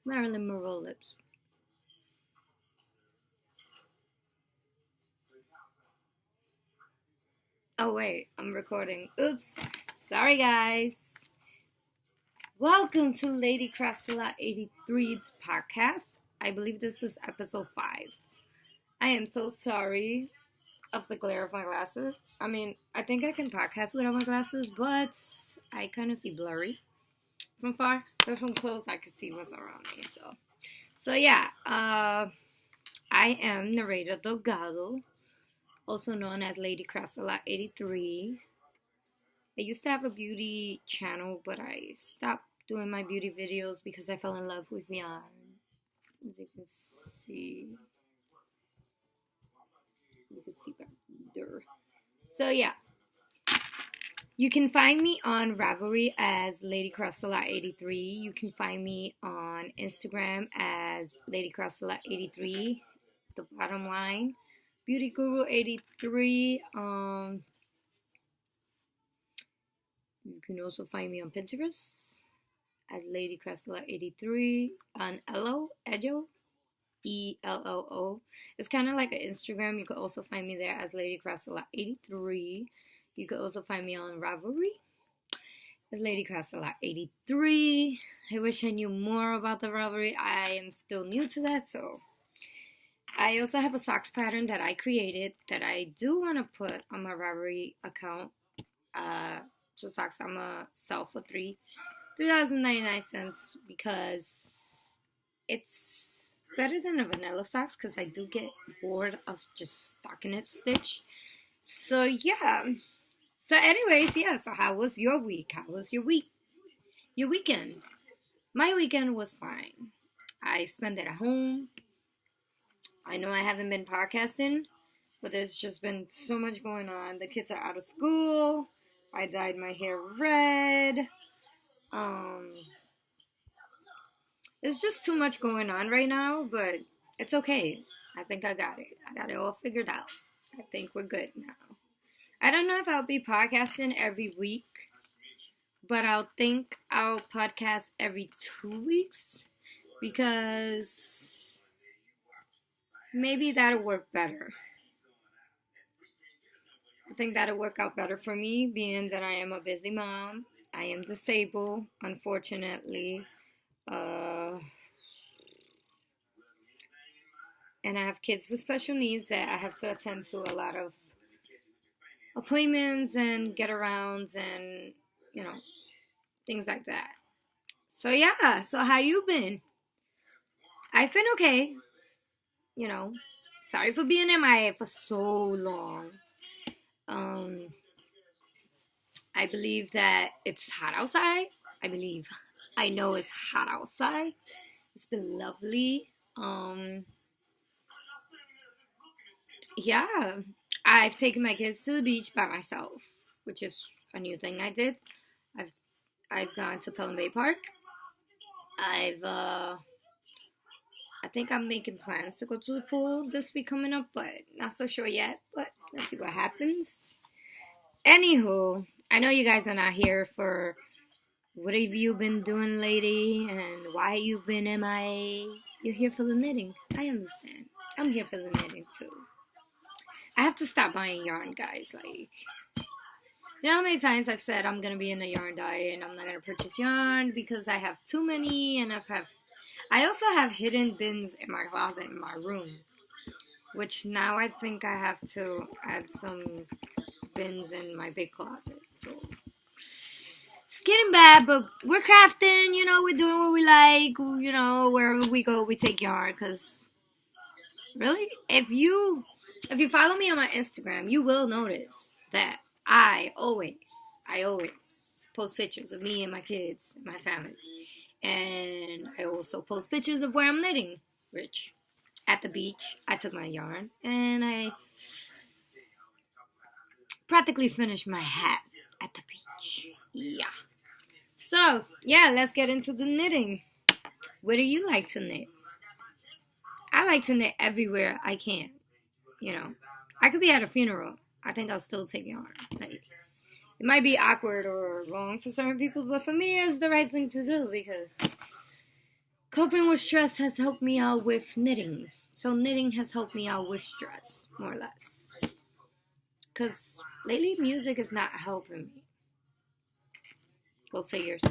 Marilyn Monroe lips. Oh wait, I'm recording. Oops. Sorry guys. Welcome to Lady Crastula 83's podcast. I believe this is episode 5. I am so sorry of the glare of my glasses. I think I can podcast without my glasses, but I kind of see blurry from far. But from close, I can see what's around me. So yeah. I am Nareda Delgado, also known as Lady Crastula 83. I used to have a beauty channel, but I stopped doing my beauty videos because I fell in love with yarn. As you can see back there. So yeah, you can find me on Ravelry as Lady Crastula 83. You can find me on Instagram as Lady Crastula 83. The bottom line, Beauty Guru 83. You can also find me on Pinterest as Lady Crastula 83 on Ello, ELLO. It's kind of like an Instagram. You could also find me there as Lady Crastula 83. You could also find me on Ravelry as Lady Crastula 83. I wish I knew more about the Ravelry. I am still new to that, so I also have a socks pattern that I created that I do want to put on my Ravelry account. So socks I'm gonna sell for $3,099 because it's better than a vanilla socks because I do get bored of just stockinette stitch. So yeah. So anyways, yeah. So how was your week? How was your week? Your weekend? My weekend was fine. I spent it at home. I know I haven't been podcasting, but there's just been so much going on. The kids are out of school. I dyed my hair red. It's just too much going on right now, but it's okay. I think I got it. I got it all figured out. I think we're good now. I don't know if I'll be podcasting every week, but I'll podcast every 2 weeks because maybe that'll work better. I think that'll work out better for me, being that I am a busy mom. I am disabled, unfortunately. And I have kids with special needs that I have to attend to a lot of appointments and get arounds and, things like that. So yeah, so how you been? I've been okay. Sorry for being MIA for so long. I believe that it's hot outside. I know it's hot outside. It's been lovely. Yeah, I've taken my kids to the beach by myself, which is a new thing I did. I've gone to Pelham Bay Park. I think I'm making plans to go to the pool this week coming up, but not so sure yet. But let's see what happens. Anywho, I know you guys are not here for what have you been doing lately and why you've been MIA. You're here for the knitting. I understand. I'm here for the knitting too. I have to stop buying yarn, guys. You know how many times I've said I'm gonna be in a yarn diet and I'm not gonna purchase yarn because I have too many, and I also have hidden bins in my closet in my room, which now I think I have to add some bins in my big closet. So it's getting bad, but we're crafting. We're doing what we like. Wherever we go, we take yarn. Cause really, if you follow me on my Instagram, you will notice that I always post pictures of me and my kids and my family. And I also post pictures of where I'm knitting, which at the beach, I took my yarn and I practically finished my hat at the beach. Yeah. So, yeah, let's get into the knitting. Where do you like to knit? I like to knit everywhere I can. I could be at a funeral. I think I'll still take yarn. It might be awkward or wrong for certain people, but for me, it's the right thing to do because coping with stress has helped me out with knitting. So knitting has helped me out with stress, more or less. Because lately music is not helping me. Go figures.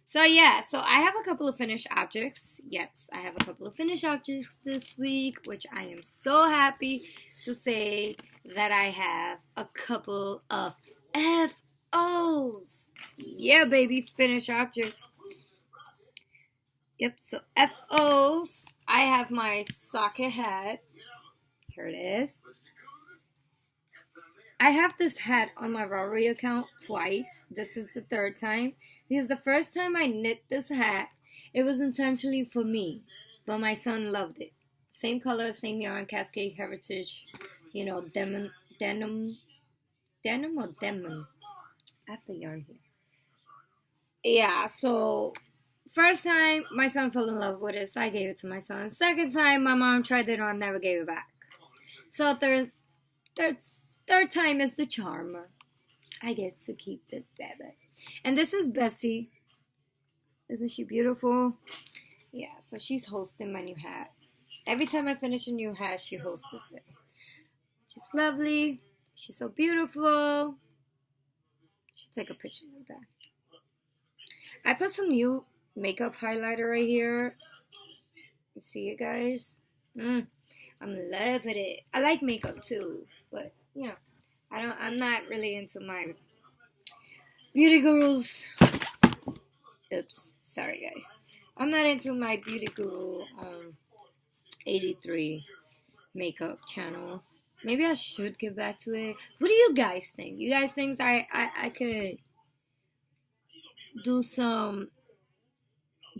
So yeah, so I have a couple of finished objects. Yes, I have a couple of finished objects this week, which I am so happy to say that I have a couple of FOs. Yeah, baby, finished objects. Yep, so FOs. I have my socket hat. Here it is. I have this hat on my Ravelry account twice. This is the third time. Because the first time I knit this hat, it was intentionally for me. But my son loved it. Same color, same yarn, Cascade Heritage. You know, denim or demon? I have the yarn here. Yeah, so first time my son fell in love with it, so I gave it to my son. Second time my mom tried it on, never gave it back. So third time is the charm. I get to keep this baby. And this is Bessie. Isn't she beautiful? Yeah, so she's hosting my new hat. Every time I finish a new hat, she hosts it. She's lovely. She's so beautiful. Should take a picture like that. I put some new makeup highlighter right here. You see it, guys? I'm loving it. I like makeup too, but you know, I'm not really into my beauty gurus. Oops, sorry guys. I'm not into my beauty guru 83 makeup channel. Maybe I should get back to it. What do you guys think? You guys think I could do some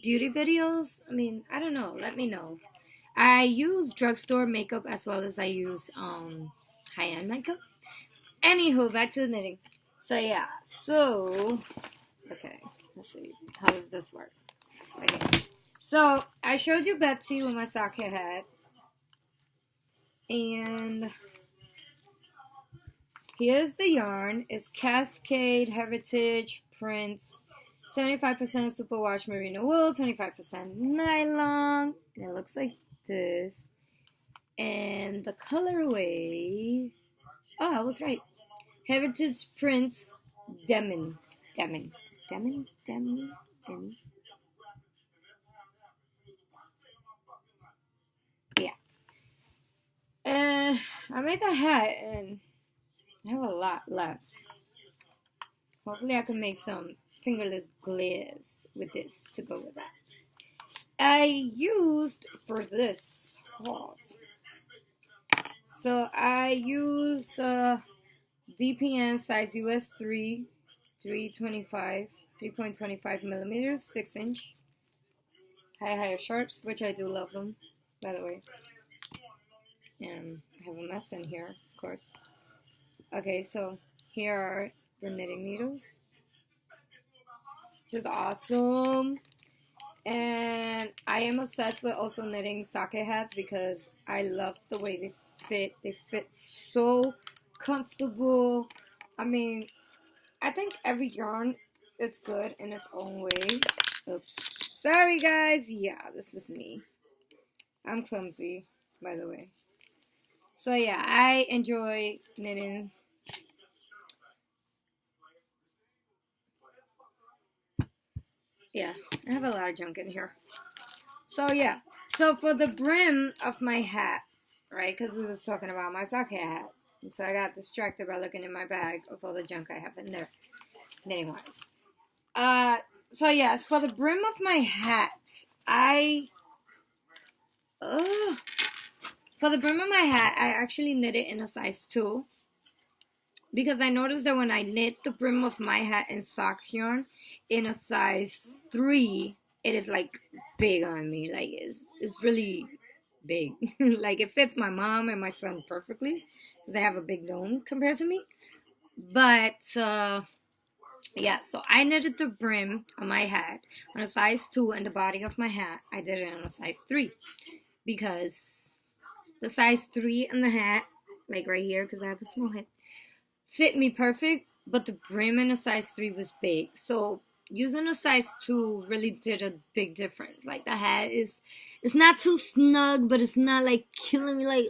beauty videos? I mean, I don't know. Let me know. I use drugstore makeup as well as I use high-end makeup. Anywho, back to the knitting. So yeah, okay, let's see. How does this work? Okay. So I showed you Betsy with my socket hat. And here's the yarn. It's Cascade Heritage Prints. 75% superwash merino wool, 25% nylon. And it looks like this. And the colorway. Oh, I was right. Heritage Prints Denim. Yeah. I made the hat and I have a lot left. Hopefully I can make some fingerless glares with this to go with that. I used for this haul. So I used DPN size US 3.25 millimeters, 6-inch. Higher sharps, which I do love them, by the way. And I have a mess in here, of course. Okay, so here are the knitting needles. Just awesome. And I am obsessed with also knitting socket hats because I love the way they fit. They fit so comfortable. I mean, I think every yarn is good in its own way. Oops. Sorry, guys. Yeah, this is me. I'm clumsy, by the way. So, yeah, I enjoy knitting. Yeah, I have a lot of junk in here. So, yeah. So, for the brim of my hat, right, because we was talking about my socket hat. And so, I got distracted by looking in my bag of all the junk I have in there, knitting-wise. So yes, for the brim of my hat, for the brim of my hat, I actually knit it in a size 2. Because I noticed that when I knit the brim of my hat in sock yarn in a size 3, it is like big on me. Like it's really big. Like it fits my mom and my son perfectly. They have a big dome compared to me. But yeah, so I knitted the brim on my hat on a size 2 and the body of my hat, I did it on a size 3. Because the size 3 on the hat, like right here, because I have a small head, fit me perfect, but the brim in a size 3 was big. So using a size 2 really did a big difference. Like the hat is, it's not too snug, but it's not like killing me. Like,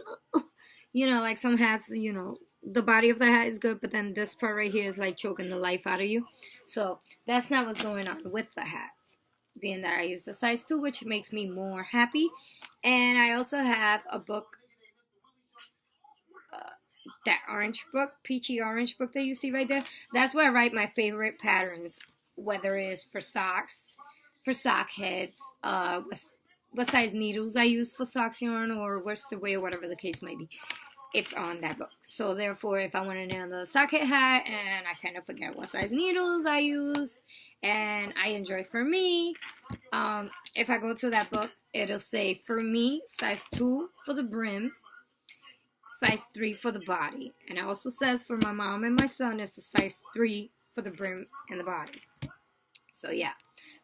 like some hats, the body of the hat is good, but then this part right here is like choking the life out of you. So that's not what's going on with the hat. Being that I use the size 2, which makes me more happy. And I also have a book, that orange book, peachy orange book that you see right there. That's where I write my favorite patterns, whether it is for socks, for sock heads, what size needles I use for socks yarn, or worsted weight, whatever the case may be. It's on that book. So therefore, if I want to nail the sock head hat and I kind of forget what size needles I used and I enjoy for me, if I go to that book, it'll say for me, size 2 for the brim, size 3 for the body. And it also says for my mom and my son, it's a size 3 for the brim and the body. So yeah.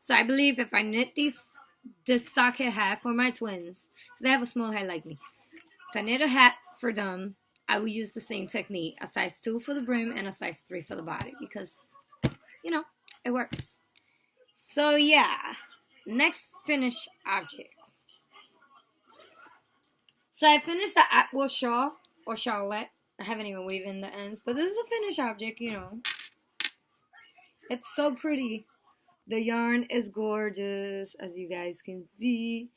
So I believe if I knit this socket hat for my twins, because they have a small head like me, if I knit a hat for them, I will use the same technique, a size 2 for the brim and a size 3 for the body, because, it works. So yeah, next finished object. So I finished the aqua shawl, or shawlette. I haven't even weaved in the ends, but this is a finished object, It's so pretty. The yarn is gorgeous, as you guys can see.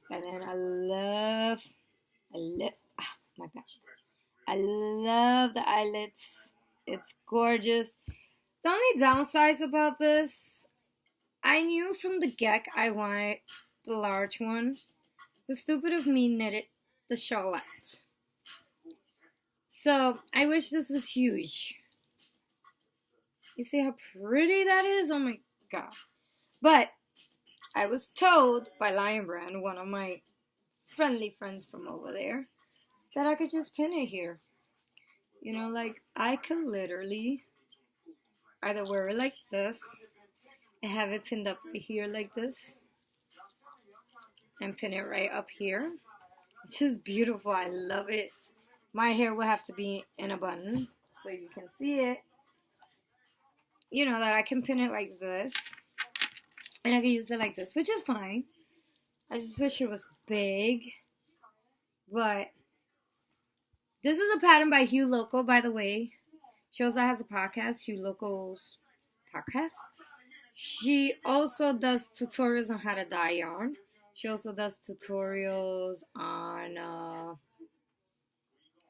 And then I love the eyelets. It's gorgeous. The only downside about this, I knew from the get I wanted the large one. It was stupid of me knitted the shawlette. So I wish this was huge. You see how pretty that is? Oh my god. But I was told by Lion Brand, one of my friendly friends from over there, that I could just pin it here. Like I could literally either wear it like this and have it pinned up right here like this and pin it right up here, which is beautiful. I love it. My hair will have to be in a bun so you can see it. That I can pin it like this and I can use it like this, which is fine. I just wish it was big. But this is a pattern by Hugh Loco, by the way. She also has a podcast, Hugh Loco's podcast. She also does tutorials on how to dye yarn. She also does tutorials on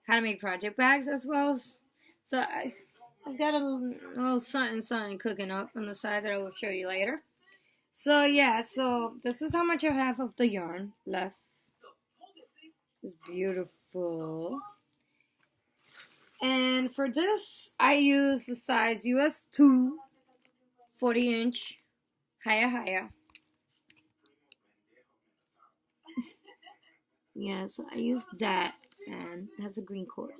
how to make project bags as well. So I've got a little something cooking up on the side that I will show you later. So yeah, so this is how much I have of the yarn left. It's beautiful. And for this, I use the size US 2, 40-inch, higher. Yeah, so I use that, and it has a green cord.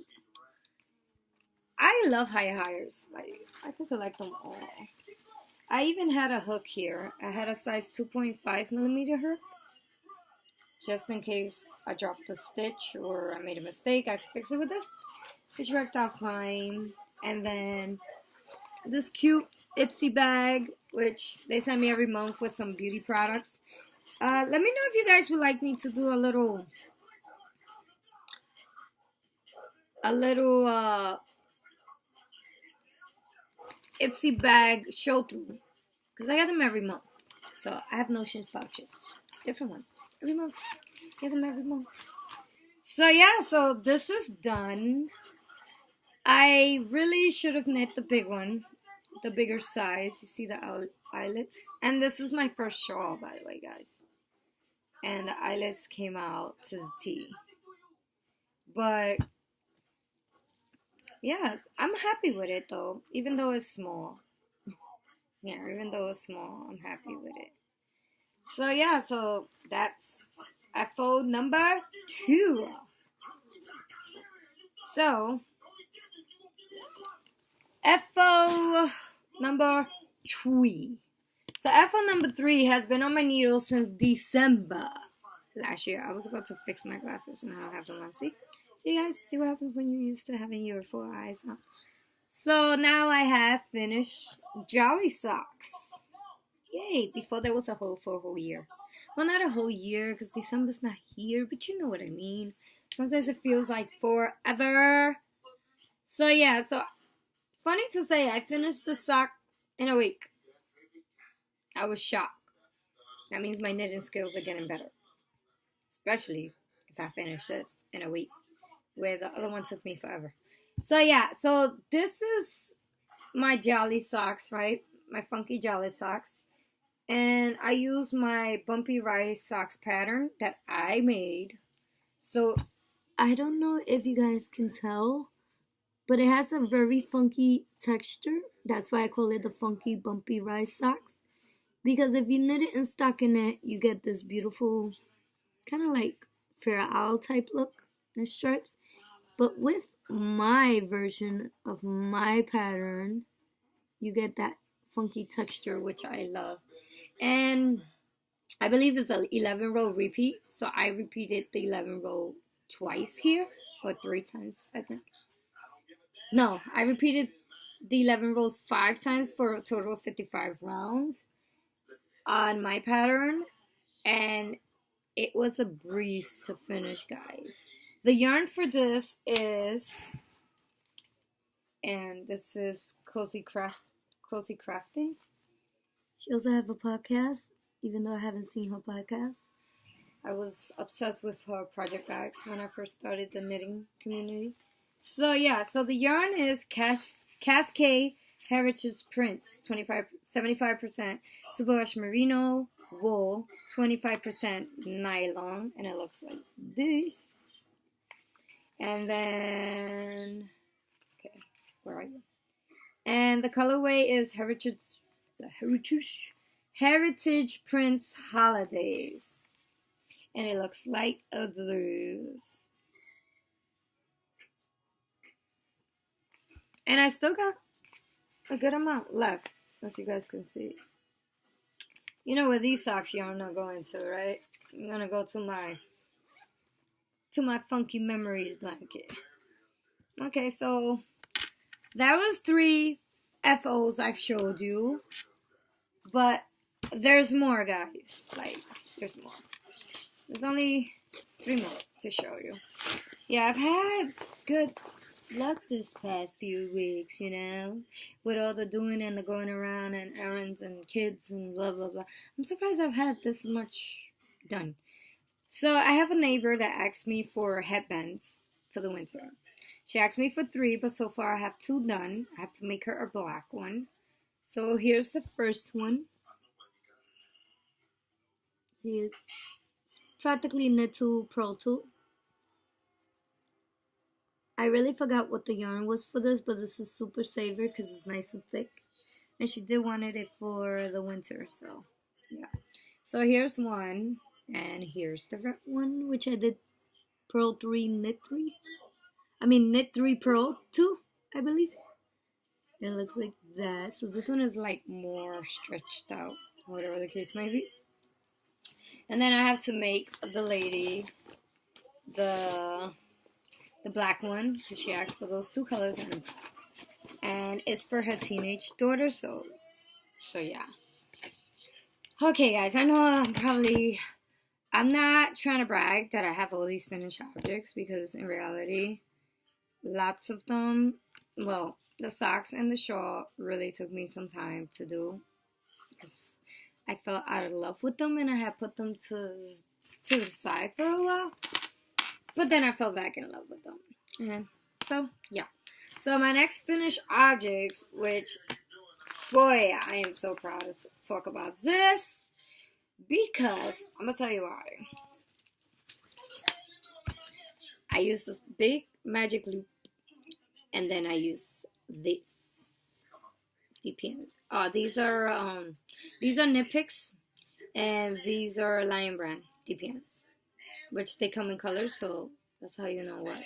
I love hires. Like, I could collect them all. I even had a hook here. I had a size 2.5 millimeter hook, just in case I dropped a stitch or I made a mistake. I could fix it with this, which worked out fine. And then this cute Ipsy bag, which they send me every month with some beauty products. Let me know if you guys would like me to do a little Ipsy bag show through, because I get them every month. So I have Notion pouches, different ones every month. Get them every month. So yeah, so this is done. I really should have knit the big one, the bigger size. You see the eyelets, and this is my first shawl, by the way, guys. And the eyelets came out to the T. But yeah, I'm happy with it though, even though it's small. Yeah, even though it's small, I'm happy with it. So yeah, so that's FO number 2. So FO number 3. So FO number 3 has been on my needle since December last year. I was about to fix my glasses, and now I have them on. See guys, see what happens when you're used to having your 4 eyes on. So now I have finished Jolly Socks. Yay! Before there was a hole for a whole year. Well, not a whole year because December's not here, but you know what I mean. Sometimes it feels like forever. So yeah, so funny to say, I finished the sock in a week. I was shocked. That means my knitting skills are getting better. Especially if I finish this in a week, where the other one took me forever. So yeah, so this is my Jolly socks, right? My funky Jolly socks. And I use my Bumpy Rice socks pattern that I made. So I don't know if you guys can tell, but it has a very funky texture. That's why I call it the funky Bumpy Rice socks. Because if you knit it in stockinette, you get this beautiful kind of like Fair Owl type look and stripes. But with my version of my pattern, you get that funky texture, which I love. And I believe it's the 11 row repeat. So I repeated the 11 row twice here, or 3 times, I think. No, I repeated the 11 rows 5 times for a total of 55 rounds on my pattern. And it was a breeze to finish, guys. The yarn for this is, and this is Cozy Crafting. She also has a podcast, even though I haven't seen her podcast. I was obsessed with her project bags when I first started the knitting community. So yeah, so the yarn is Cascade Heritage Prints, 75% Superwash Merino wool, 25% nylon, and it looks like this. And then, okay, where are you? And the colorway is Heritage Prints Holidays. And it looks like this. And I still got a good amount left, as you guys can see. You know where these socks yarn are going to, right? I'm gonna go to my funky memories blanket. Okay, so that was 3 FOs I've showed you. But there's more, guys. Like, there's more. There's only 3 more to show you. Yeah, I've had good luck this past few weeks, you know, with all the doing and the going around and errands and kids and blah, blah, blah. I'm surprised I've had this much done. So I have a neighbor that asked me for headbands for the winter. She asked me for 3, but so far I have 2 done. I have to make her a black one. So here's the first one. See, it's practically knit to purl to. I really forgot what the yarn was for this, but this is Super Saver because it's nice and thick. And she did wanted it for the winter, so yeah. So here's one, and here's the red one, which I did purl 3, knit 3. I mean knit 3, purl 2, I believe. It looks like that. So this one is like more stretched out, whatever the case may be. And then I have to make the lady the black one, because she asked for those 2 colors, and it's for her teenage daughter, so yeah. Okay, guys, I know I'm not trying to brag that I have all these finished objects, because in reality, lots of them, well, the socks and the shawl really took me some time to do, because I fell out of love with them, and I had put them to the side for a while. But then I fell back in love with them. And so, yeah. So my next finished objects, which, boy, I am so proud to talk about this. Because, I'm going to tell you why. I use this big magic loop. And then I use this. DPN. These are Knit Picks. And these are Lion Brand DPNs. Which they come in colors, so that's how you know what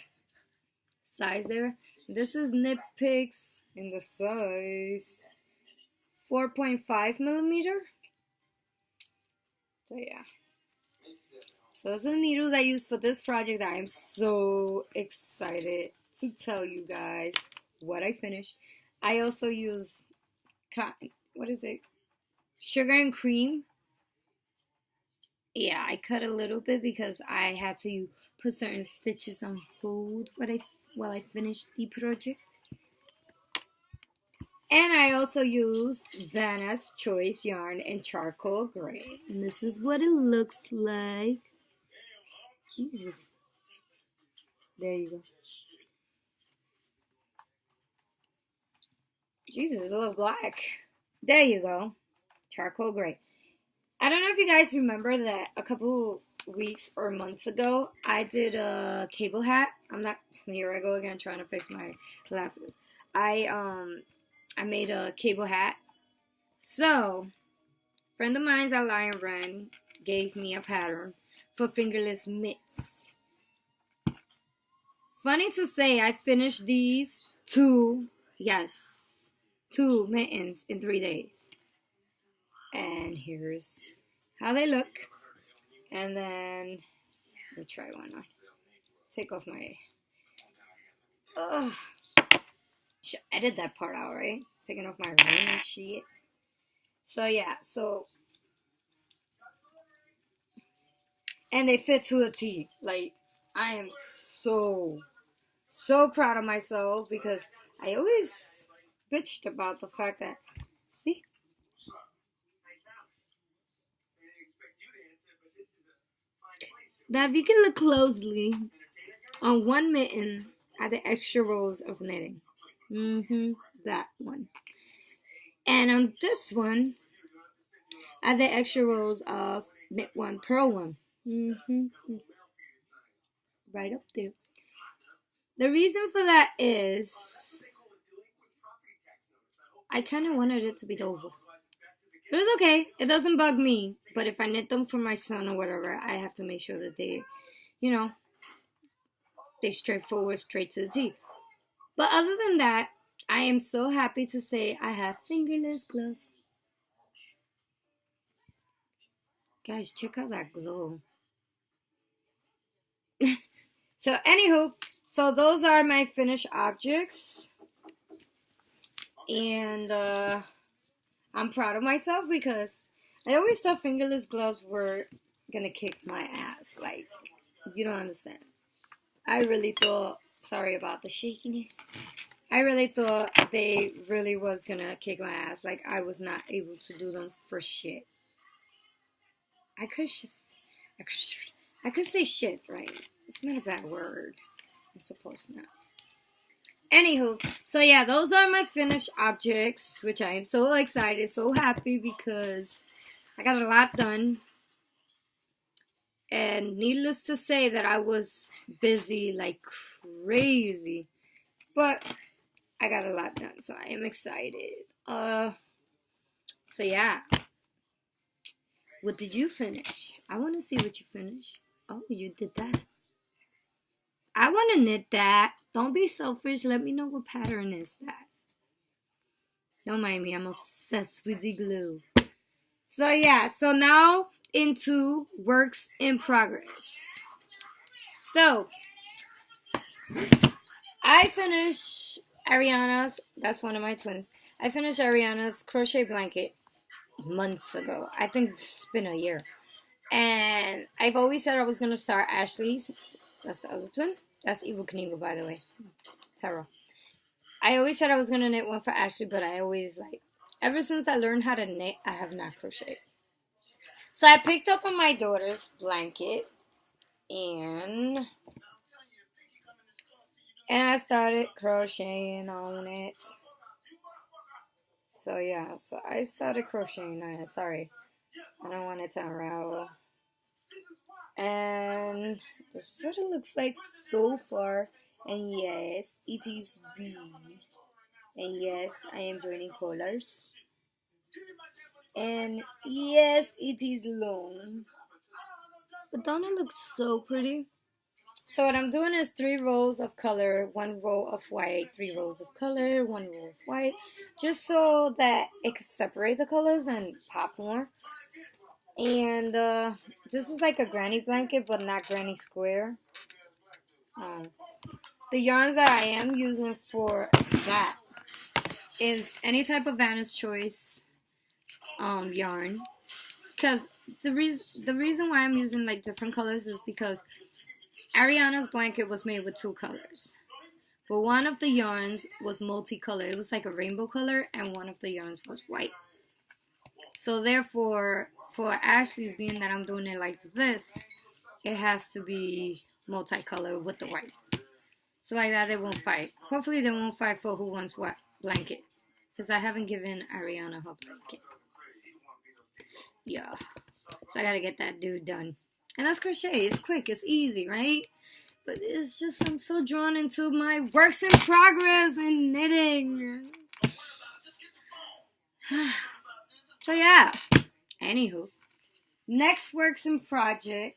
size they're. This is Knit Picks in the size 4.5 millimeter. So yeah. So those are the needles I use for this project. I am so excited to tell you guys what I finished. I also use cotton. What is it? sugar and cream. Yeah, I cut a little bit because I had to put certain stitches on hold while I finished the project. And I also used Vanna's Choice yarn in charcoal gray. And this is what it looks like. Jesus. There you go. Jesus, a little black. There you go. Charcoal gray. I don't know if you guys remember that a couple weeks or months ago, I did a cable hat. Here I go again trying to fix my glasses. I made a cable hat. So, a friend of mine at Lion Brand gave me a pattern for fingerless mitts. Funny to say, I finished these two mittens in 3 days. And here's how they look. And then, let me try one on. Take off my, should edit that part out, right? Taking off my ring and shit. So yeah, and they fit to a T. Like, I am so proud of myself because I always bitched about the fact that, see? Now, if you can look closely, on one mitten are the extra rows of knitting. That one. And on this one are the extra rows of knit one, purl one. Right up there. The reason for that is I kind of wanted it to be dover. But it's okay. It doesn't bug me. But if I knit them for my son or whatever, I have to make sure that they, they straightforward, straight to the T. But other than that, I am so happy to say I have fingerless gloves. Guys, check out that glow. So, anywho, those are my finished objects. And I'm proud of myself because I always thought fingerless gloves were gonna kick my ass. Like, you don't understand. I really thought, sorry about the shakiness. I really thought they really was gonna kick my ass. Like, I was not able to do them for shit. I could say shit, right? It's not a bad word. I'm supposed to not. Anywho, so yeah, those are my finished objects, which I am so excited, so happy because I got a lot done. And needless to say that I was busy like crazy. But I got a lot done, so I am excited. So yeah. What did you finish? I want to see what you finished. Oh, you did that. I want to knit that. Don't be selfish. Let me know what pattern is that. Don't mind me. I'm obsessed with the glue. So yeah. So now into works in progress. So I finished Ariana's. That's one of my twins. I finished Ariana's crochet blanket months ago. I think it's been a year. And I've always said I was going to start Ashley's. That's the other twin. That's Evil Knievel, by the way. Tara. I always said I was going to knit one for Ashley, but I always, ever since I learned how to knit, I have not crocheted. So I picked up on my daughter's blanket, and I started crocheting on it. So yeah, I started crocheting on it. Sorry, I don't want it to unravel. And this is what it looks like so far. And yes, it is B. And yes, I am joining colors. And yes, it is long. But don't it look so pretty? So what I'm doing is 3 rows of color, 1 row of white, 3 rows of color, 1 row of white, just so that it can separate the colors and pop more. And this is like a granny blanket, but not granny square. The yarns that I am using for that is any type of Vanna's Choice yarn. Because the reason why I'm using like different colors is because Ariana's blanket was made with 2 colors. But one of the yarns was multicolored. It was like a rainbow color, and one of the yarns was white. So therefore, for Ashley's, being that I'm doing it like this, it has to be multicolored with the white. So like that, they won't fight. Hopefully they won't fight for who wants what blanket. Because I haven't given Ariana her blanket. Yeah. So I gotta get that dude done. And that's crochet. It's quick. It's easy, right? But it's just, I'm so drawn into my works in progress and knitting. So yeah. Anywho. Next works in progress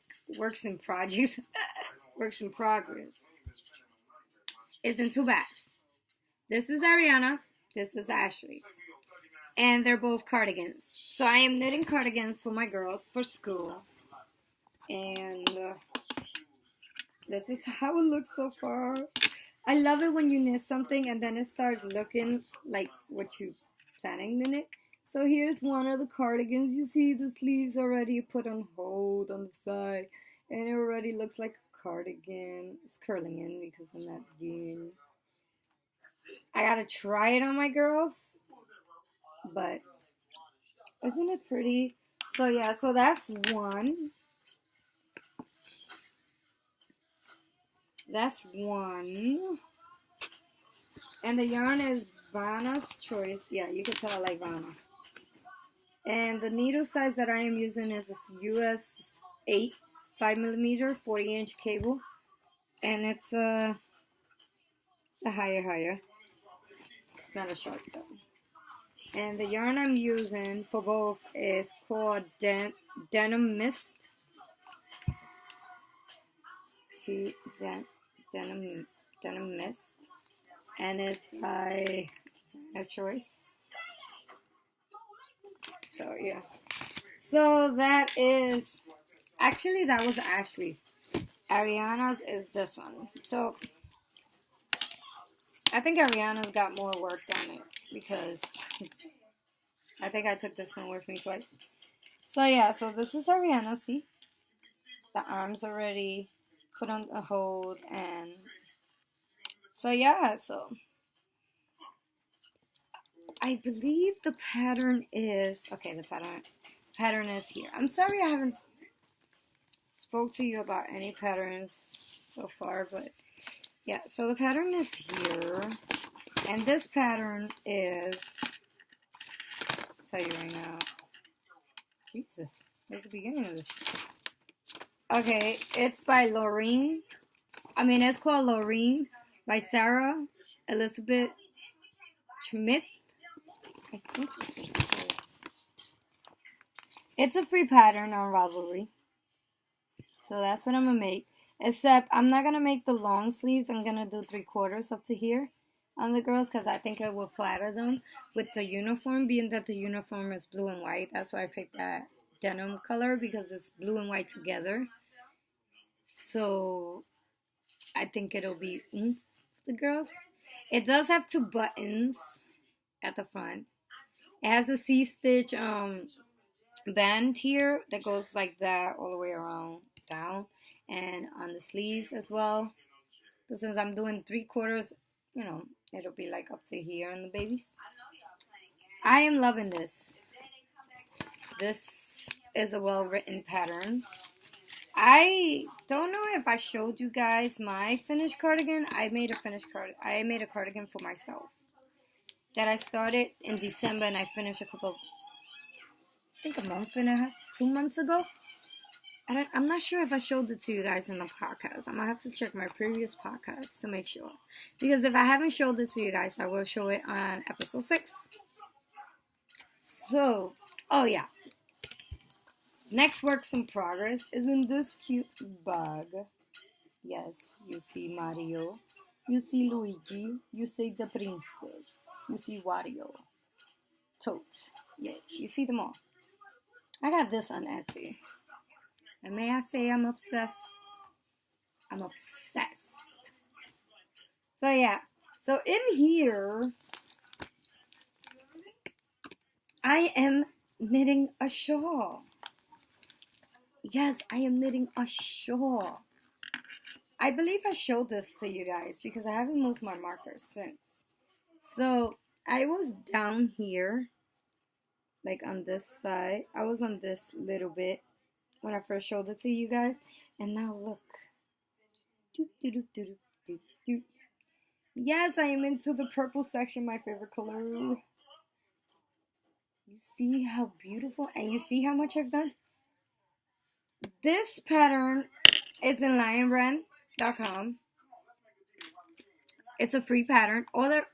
is in 2 bags. This is Ariana's. This is Ashley's. And they're both cardigans. So I am knitting cardigans for my girls for school. And this is how it looks so far. I love it when you knit something and then it starts looking like what you planning to knit. So here's one of the cardigans. You see the sleeves already put on hold on the side. And it already looks like a cardigan. It's curling in because I'm not doing. I gotta try it on my girls. But isn't it pretty? So yeah, so that's one. That's one. And the yarn is Vanna's Choice. Yeah, you can tell I like Vanna. And the needle size that I am using is this US 8 5mm 40-inch cable. And it's a higher. It's not a sharp though. And the yarn I'm using for both is called Denim Mist. Denim Mist. And it's by a choice. So yeah. So that is, actually that was Ashley's. Ariana's is this one. So I think Ariana's got more work on it because I think I took this one with me twice. So yeah, so this is Ariana. See, the arms already put on a hold, and so yeah, so I believe the pattern is okay. The pattern is here. I'm sorry I haven't spoke to you about any patterns so far, but yeah, so the pattern is here, and this pattern is, I'll tell you right now. Jesus, where's the beginning of this? Okay, it's by Loreen. It's called Loreen by Sarah Elizabeth Schmidt. I think this was cool. It's a free pattern on Ravelry. So that's what I'm going to make. Except I'm not going to make the long sleeve. I'm going to do 3/4 up to here on the girls because I think it will flatter them with the uniform, being that the uniform is blue and white. That's why I picked that denim color because it's blue and white together. So I think it'll be the girls. It does have 2 buttons at the front. It has a C-stitch band here that goes like that all the way around down, and on the sleeves as well. But since I'm doing 3/4, it'll be like up to here on the babies. I am loving this. This is a well-written pattern. I don't know if I showed you guys my finished cardigan. I made a cardigan for myself that I started in December and I finished a month and a half, 2 months ago. I'm not sure if I showed it to you guys in the podcast. I'm going to have to check my previous podcast to make sure. Because if I haven't showed it to you guys, I will show it on episode 6. So, oh yeah. Next works in progress is in this cute bag. Yes, you see Mario. You see Luigi. You see the princess. You see Wario. Totes. Yeah, you see them all. I got this on Etsy. And may I say I'm obsessed? I'm obsessed. So yeah. So in here, I am knitting a shawl. Yes, I am knitting a shawl. I believe I showed this to you guys because I haven't moved my marker since. So I was down here, like on this side. I was on this little bit when I first showed it to you guys. And now look. Doop, doop, doop, doop, doop, doop. Yes, I am into the purple section, my favorite color. You see how beautiful, and you see how much I've done? This pattern is in lionbrand.com. It's a free pattern. All the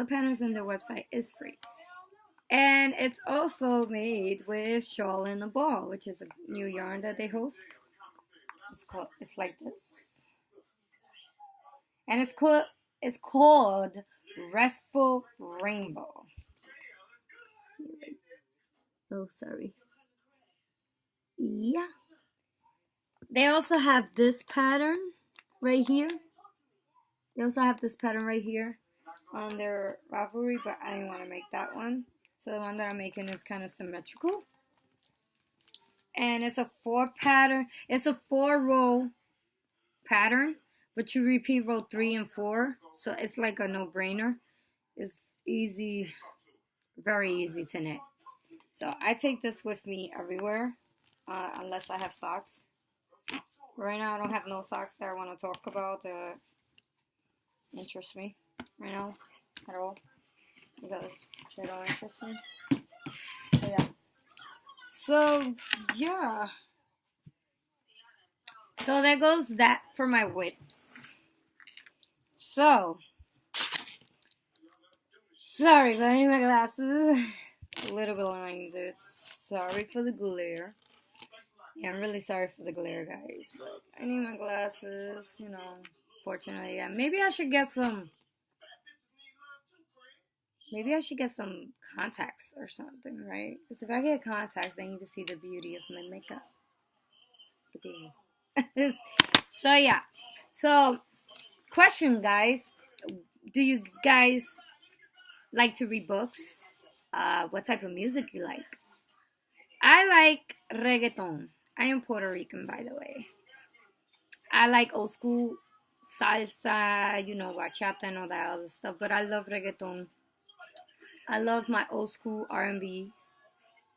patterns in their website is free. And it's also made with Shawl in a Ball, which is a new yarn that they host. It's like this. And it's called Restful Rainbow. Oh, sorry. Yeah. They also have this pattern right here. On their Ravelry, but I didn't want to make that one. So the one that I'm making is kind of symmetrical. And it's a 4-row pattern, but you repeat row 3 and 4. So it's like a no-brainer. It's easy, very easy to knit. So I take this with me everywhere, unless I have socks. Right now I don't have no socks that I want to talk about that interest me right now at all, because they don't interest me. So yeah. So there goes that for my whips. So sorry, but I need my glasses. A little bit blind, dude. Sorry for the glare. Yeah, I'm really sorry for the glare, guys, but I need my glasses, fortunately. Yeah, maybe I should get some contacts or something, right? Because if I get contacts, then you can see the beauty of my makeup. So yeah. So, question, guys. Do you guys like to read books? What type of music you like? I like reggaeton. I am Puerto Rican, by the way. I like old school salsa, bachata and all that other stuff. But I love reggaeton. I love my old school R&B.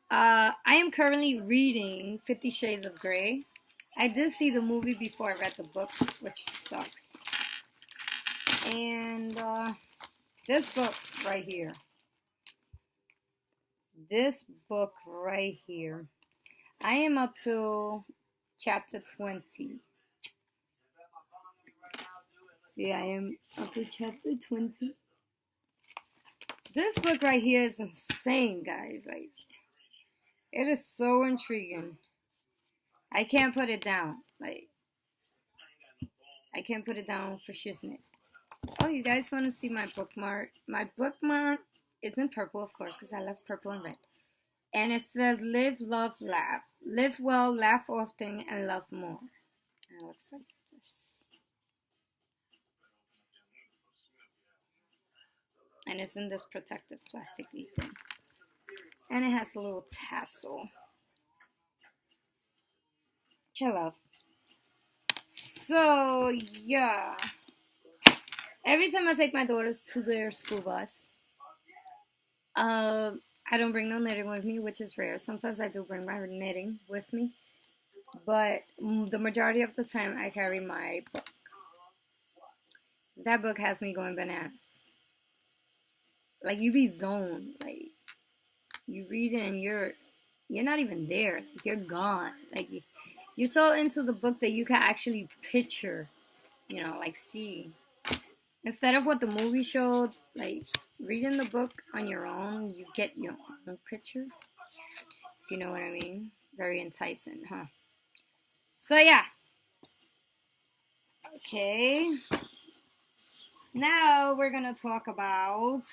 I am currently reading 50 Shades of Grey. I did see the movie before I read the book, which sucks. And this book right here. I am up to chapter 20. See, I am up to chapter 20. This book right here is insane, guys. Like, it is so intriguing. I can't put it down. Like, I can't put it down for shiznit. Oh, you guys want to see my bookmark? My bookmark is in purple, of course, because I love purple and red. And it says, live, love, laugh. Live well, laugh often, and love more. And it looks like this. And it's in this protective plastic thing. And it has a little tassel. Which I love. So, yeah. Every time I take my daughters to their school bus, I don't bring no knitting with me, which is rare. Sometimes I do bring my knitting with me. But the majority of the time, I carry my book. That book has me going bananas. Like, you be zoned. Like, you read it and you're not even there. Like, you're gone. Like, you're so into the book that you can actually picture, like, see. Instead of what the movie showed, like, reading the book on your own, you get your own picture. If you know what I mean. Very enticing, huh? So, yeah. Okay. Now we're going to talk about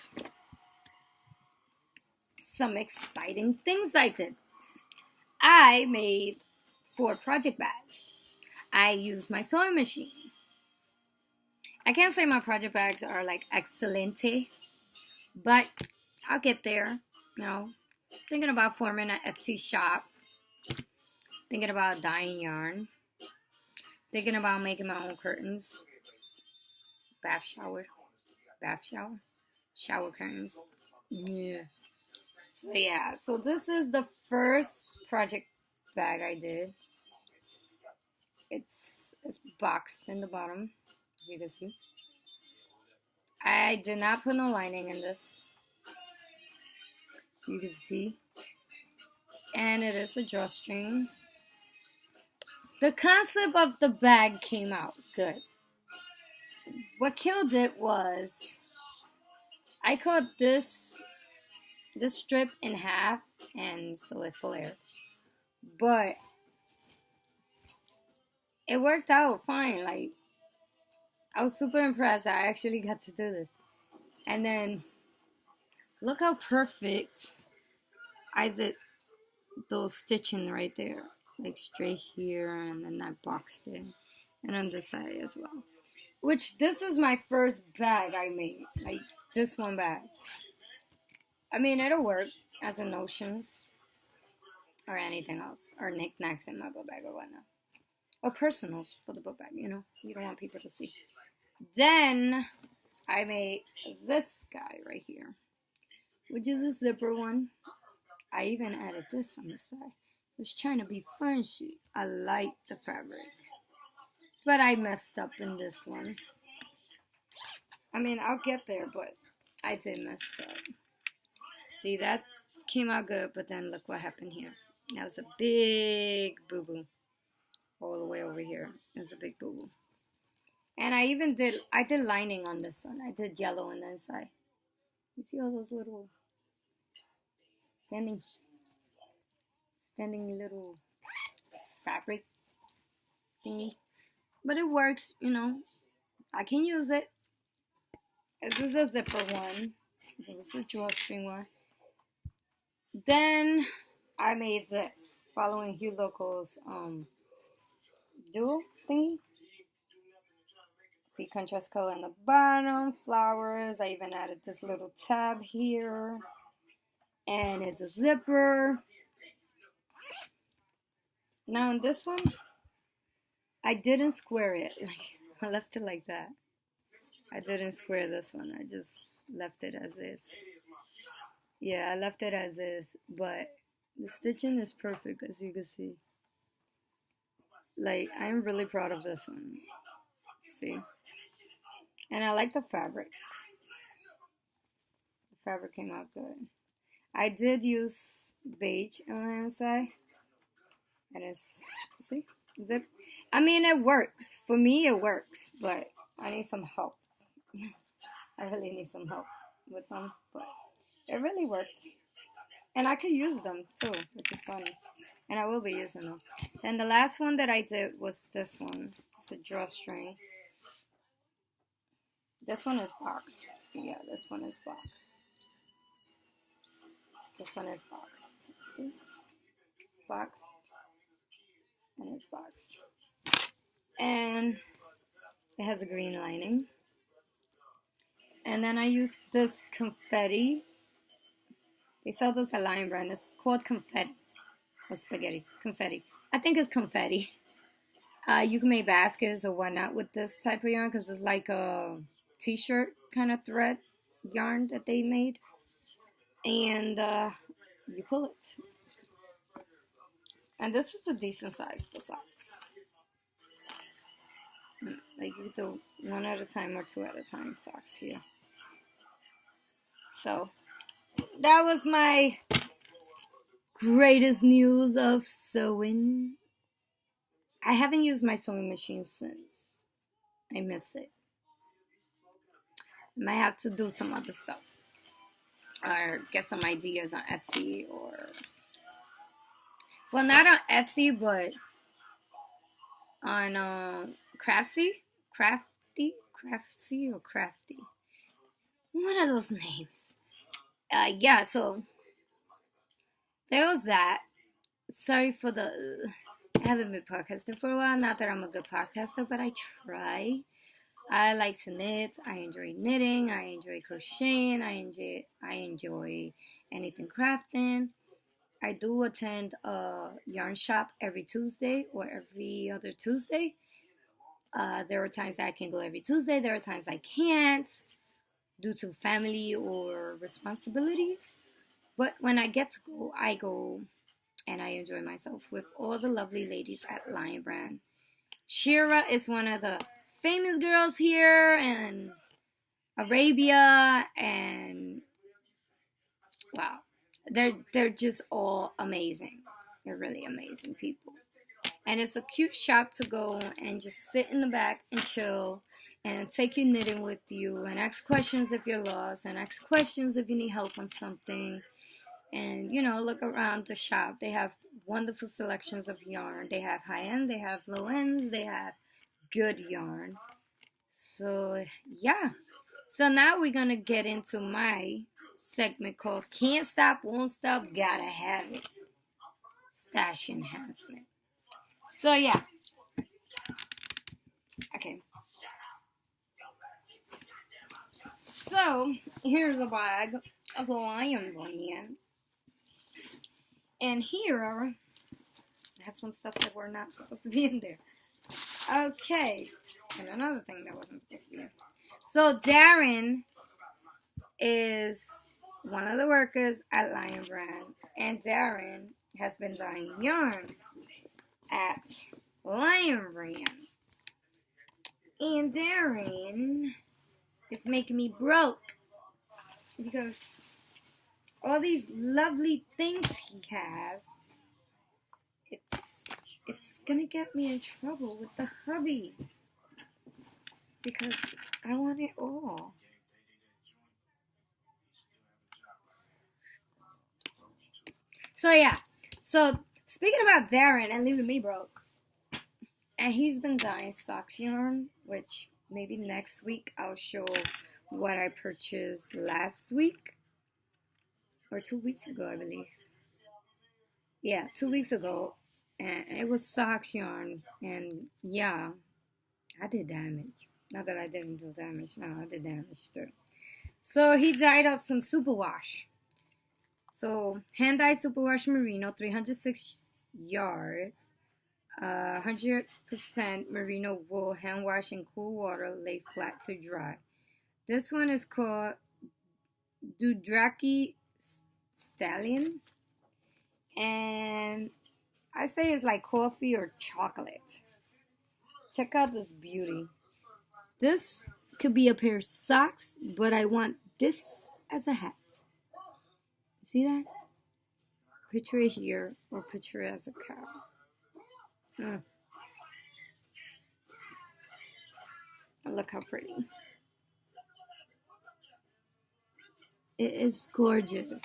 some exciting things I did. I made 4 project bags. I used my sewing machine. I can't say my project bags are like excelente, but I'll get there. Thinking about forming an Etsy shop. Thinking about dyeing yarn. Thinking about making my own curtains. Bath shower. Shower curtains. Yeah. So yeah, so this is the first project bag I did. It's boxed in the bottom, as you can see. I did not put no lining in this. You can see. And it is a drawstring. The concept of the bag came out good. What killed it was I cut this strip in half, and so it flared. But it worked out fine. Like, I was super impressed that I actually got to do this. And then look how perfect I did those stitching right there. Like straight here, and then I boxed it. And on this side as well. Which, this is my first bag I made. Like, this one bag. I mean, it'll work as a notions. Or anything else. Or knickknacks in my book bag or whatnot. Or personals for the book bag, you know. You don't want people to see. Then, I made this guy right here. Which is a zipper one. I even added this on the side. I was trying to be fancy. I like the fabric. But I messed up in this one. I mean, I'll get there, but I did mess up. See, that came out good, but then look what happened here. That was a big boo-boo. All the way over here. It was a big boo-boo. And I did lining on this one. I did yellow on the inside. You see all those little standing little fabric thingy? But it works, you know. I can use it. This is a zipper one. This is a drawstring one. Then I made this, following Hugh Local's dual thingy. See, contrast color on the bottom, flowers. I even added this little tab here. And it's a zipper. Now in this one, I didn't square it. Like, I left it like that. I didn't square this one. I just left it as is. Yeah, I left it as is. But the stitching is perfect, as you can see. Like, I'm really proud of this one. See? And I like the fabric. The fabric came out good. I did use beige on the inside. And it's, see? Zip. I mean, it works. For me, it works. But I need some help. I really need some help with them. But it really worked. And I could use them too, which is funny. And I will be using them. Then the last one that I did was this one. It's a drawstring. This one is boxed. Yeah, this one is boxed. This one is boxed. See? It's boxed. And it's boxed. And it has a green lining. And then I used this confetti. They sell this at Lion Brand. It's called confetti. Or spaghetti. Confetti. I think it's confetti. You can make baskets or whatnot with this type of yarn because it's like a t-shirt kind of thread yarn that they made. And you pull it. And this is a decent size for socks. Like you do one at a time or two at a time socks here. So that was my greatest news of sewing. I haven't used my sewing machine since. I miss it. I might have to do some other stuff. Or get some ideas on Etsy or... Well, not on Etsy, but on Craftsy? Craftsy or Crafty? One of those names. Yeah, so there was that. Sorry for the... I haven't been podcasting for a while. Not that I'm a good podcaster, but I try. I like to knit. I enjoy knitting. I enjoy crocheting. I enjoy anything crafting. I do attend a yarn shop every Tuesday or every other Tuesday. There are times that I can go every Tuesday. There are times I can't due to family or responsibilities. But when I get to go, I go and I enjoy myself with all the lovely ladies at Lion Brand. Shira is one of the famous girls here in Arabia, and wow, they're just all amazing. They're really amazing people. And it's a cute shop to go and just sit in the back and chill and take your knitting with you and ask questions if you're lost and ask questions if you need help on something. And, look around the shop. They have wonderful selections of yarn. They have high end, they have low ends, they have good yarn. So, yeah. So now we're going to get into my segment called Can't Stop, Won't Stop, Gotta Have It. Stash enhancement. So, yeah. Okay. So, here's a bag of Lion Brand. And here, I have some stuff that were not supposed to be in there. Okay. And another thing that wasn't supposed to be in. So, Darren is one of the workers at Lion Brand. And Darren has been dyeing yarn at Lion Brand. And Darren is making me broke because all these lovely things he has, it's gonna get me in trouble with the hubby because I want it all. So yeah, so speaking about Darren and leaving me broke, and he's been dyeing socks yarn, which maybe next week I'll show what I purchased last week. Or 2 weeks ago, I believe. Yeah, 2 weeks ago. And it was socks yarn. And yeah, I did damage. Not that I didn't do damage. No, I did damage too. So he dyed up some superwash. So hand dyed superwash merino, 306 yards. 100% merino wool, hand wash in cool water, lay flat to dry. This one is called Dothraki Stallion, and I say it's like coffee or chocolate. Check out this beauty. This could be a pair of socks, but I want this as a hat. See that? Picture it here or picture it as a cow. Look how pretty. It is gorgeous.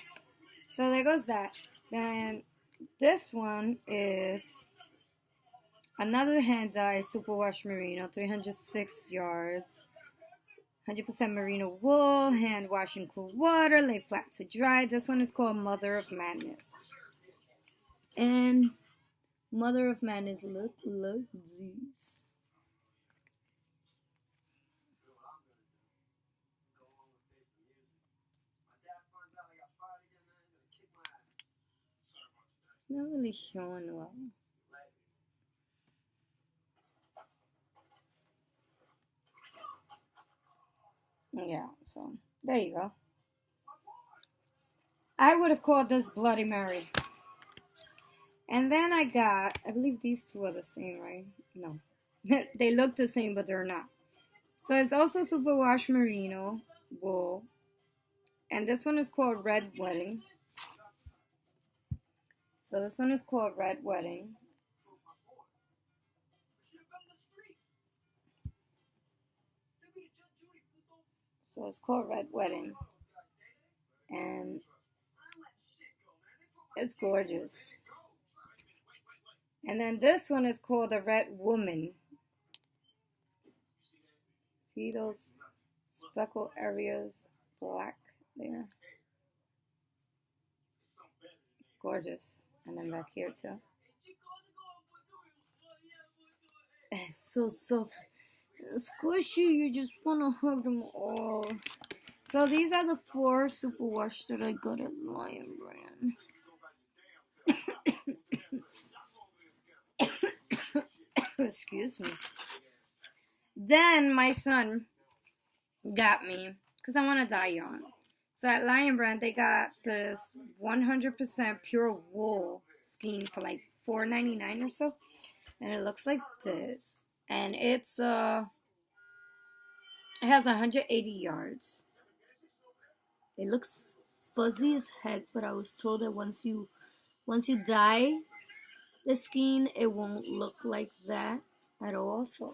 So there goes that. Then this one is another hand dye superwash merino, 306 yards, 100% merino wool, hand wash in cool water, lay flat to dry. This one is called Mother of Madness. And Mother of Madness, look these. It's not really showing well. Yeah, so there you go. I would have called this Bloody Mary. And then I got, I believe these two are the same, right? No. They look the same, but they're not. So it's also superwash merino wool. And this one is called Red Wedding. So this one is called Red Wedding. So it's called Red Wedding. And it's gorgeous. And then this one is called the Red Woman. See those speckle areas black there? It's gorgeous. And then back here too. It's so soft. Squishy, you just want to hug them all. So these are the 4 superwash that I got at Lion Brand. Excuse me. Then my son got me, because I want to dye yarn. So at Lion Brand, they got this 100% pure wool skein for like $4.99 or so. And it looks like this. And it has 180 yards. It looks fuzzy as heck, but I was told that once you dye the skein, it won't look like that at all. So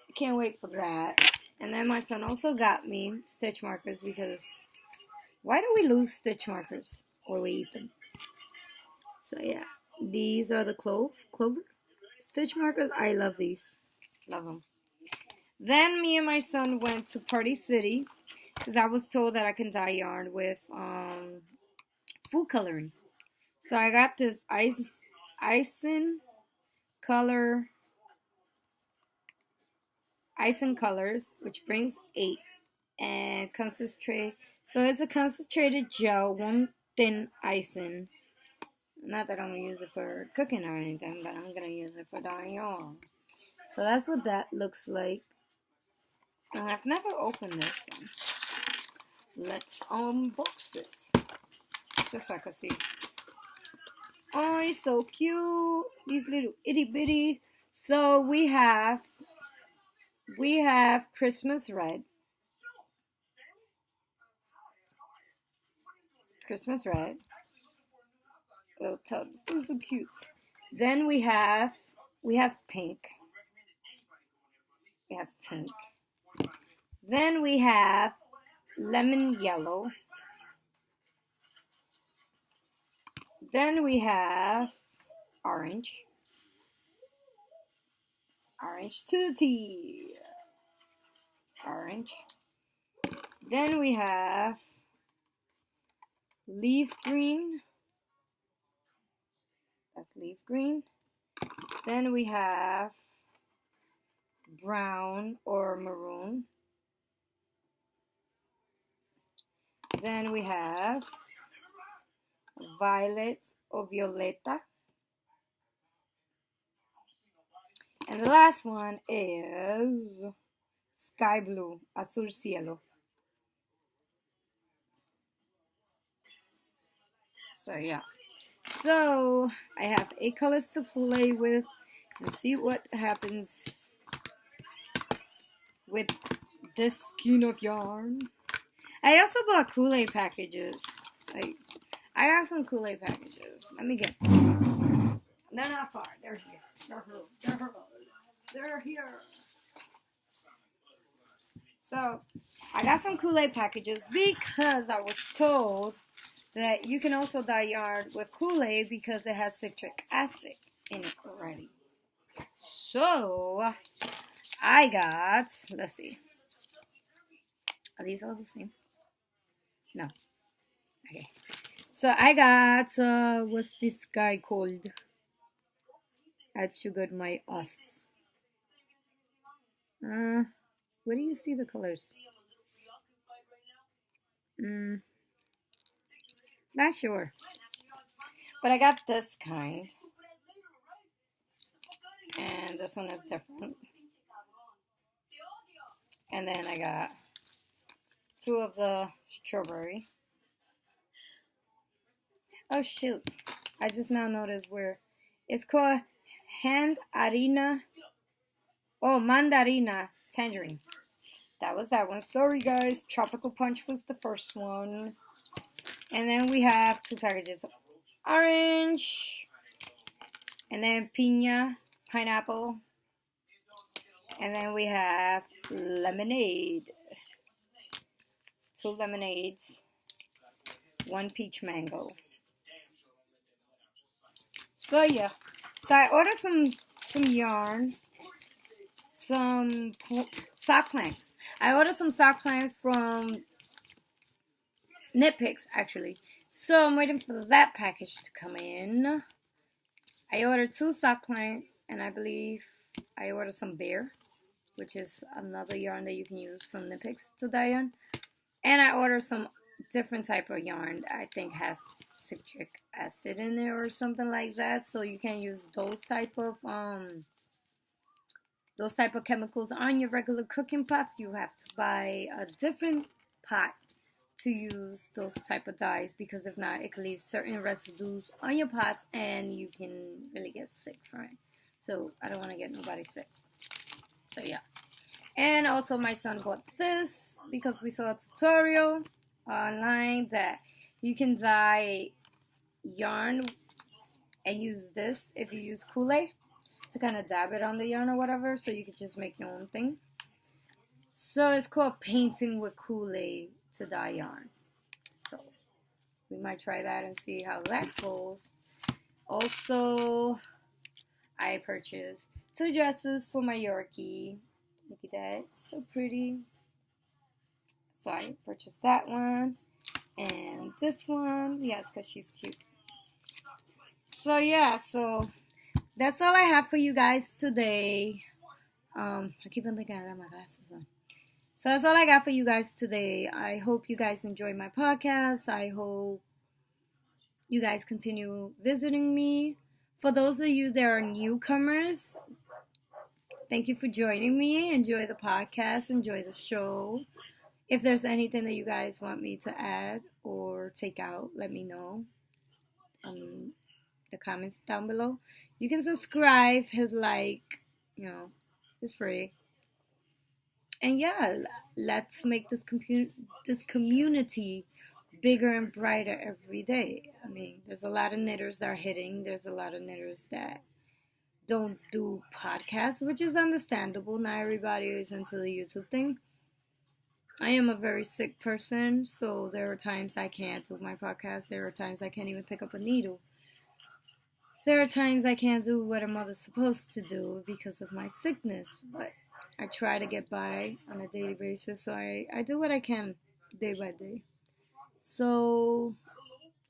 I can't wait for that. And then my son also got me stitch markers, because why do we lose stitch markers or we eat them? So yeah, these are the clover stitch markers. I love these. Love them. Then me and my son went to Party City, because I was told that I can dye yarn with food coloring. So I got this Icing Colors, which brings 8, and concentrate. So it's a concentrated gel, one thin icing. Not that I'm gonna use it for cooking or anything, but I'm gonna use it for dyeing yarn. So that's what that looks like. And I've never opened this, so let's unbox it, just so I can see. Oh, it's so cute. These little itty bitty. So we have Christmas red. Little tubs. These are cute. Then we have pink. Then we have lemon yellow. Then we have orange. Orange to the T. Orange. Then we have leaf green. That's leaf green. Then we have brown or maroon. Then we have violet or violeta. And the last one is sky blue, azul cielo. So yeah. So I have 8 colors to play with and see what happens with this skein of yarn. I also bought Kool-Aid packages. Like, I got some Kool-Aid packages. Let me get them. They're not far. They're here. They're here. So I got some Kool-Aid packages because I was told that you can also dye yarn with Kool-Aid because it has citric acid in it already. So I got, let's see. Are these all the same? No. Okay. So I got, what's this guy called? Add sugar to my us. Where do you see the colors? Not sure. But I got this kind. And this one is different. And then I got 2 of the strawberry. Oh shoot. I just now noticed where it's called Mandarina Tangerine. That was that one. Sorry guys. Tropical Punch was the first one. And then we have 2 packages of orange. And then piña, pineapple. And then we have lemonade. 2 lemonades. 1 peach mango. So yeah. So I ordered some yarn. Some sock planks. I ordered some sock planks from Knit Picks, actually. So I'm waiting for that package to come in. I ordered 2 sock planks, and I believe I ordered some bear, which is another yarn that you can use from Knit Picks to dye yarn. And I ordered some different type of yarn that I think have citric acid in it or something like that. So you can use those type of those type of chemicals on your regular cooking pots, you have to buy a different pot to use those type of dyes, because if not, it can leave certain residues on your pots and you can really get sick from it. So I don't want to get nobody sick. So yeah. And also my son bought this because we saw a tutorial online that you can dye yarn and use this if you use Kool-Aid to kind of dab it on the yarn or whatever, so you could just make your own thing. So it's called painting with Kool-Aid to dye yarn. So we might try that and see how that goes. Also, I purchased 2 dresses for my Yorkie. Look at that, so pretty. So I purchased that one and this one. Yes, because she's cute. So yeah, so that's all I have for you guys today. I keep on thinking I got my glasses on. So that's all I got for you guys today. I hope you guys enjoy my podcast. I hope you guys continue visiting me. For those of you that are newcomers, thank you for joining me. Enjoy the podcast. Enjoy the show. If there's anything that you guys want me to add or take out, let me know in the comments down below. You can subscribe, hit like, it's free. And yeah, let's make this community bigger and brighter every day. I mean, there's a lot of knitters that are hitting. There's a lot of knitters that don't do podcasts, which is understandable. Not everybody is into the YouTube thing. I am a very sick person, so there are times I can't do my podcast. There are times I can't even pick up a needle. There are times I can't do what a mother's supposed to do because of my sickness, but I try to get by on a daily basis, so I do what I can day by day. So,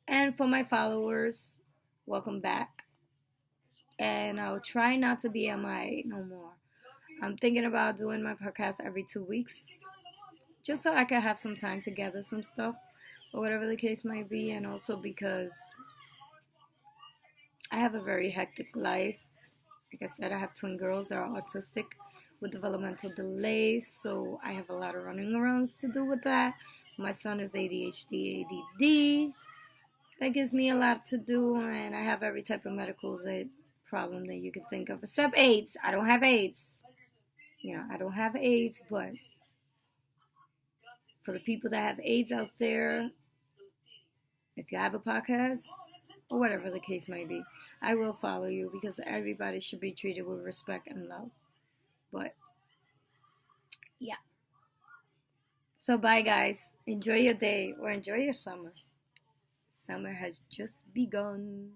and for my followers, welcome back. And I'll try not to be MIA no more. I'm thinking about doing my podcast every 2 weeks, just so I can have some time to gather some stuff, or whatever the case might be, and also because I have a very hectic life. Like I said, I have twin girls that are autistic with developmental delays, so I have a lot of running arounds to do with that. My son is ADHD, ADD. That gives me a lot to do, and I have every type of medical problem that you can think of, except AIDS. I don't have AIDS. I don't have AIDS, but for the people that have AIDS out there, if you have a podcast, or whatever the case may be, I will follow you, because everybody should be treated with respect and love. But yeah. So bye guys. Enjoy your day or enjoy your summer. Summer has just begun.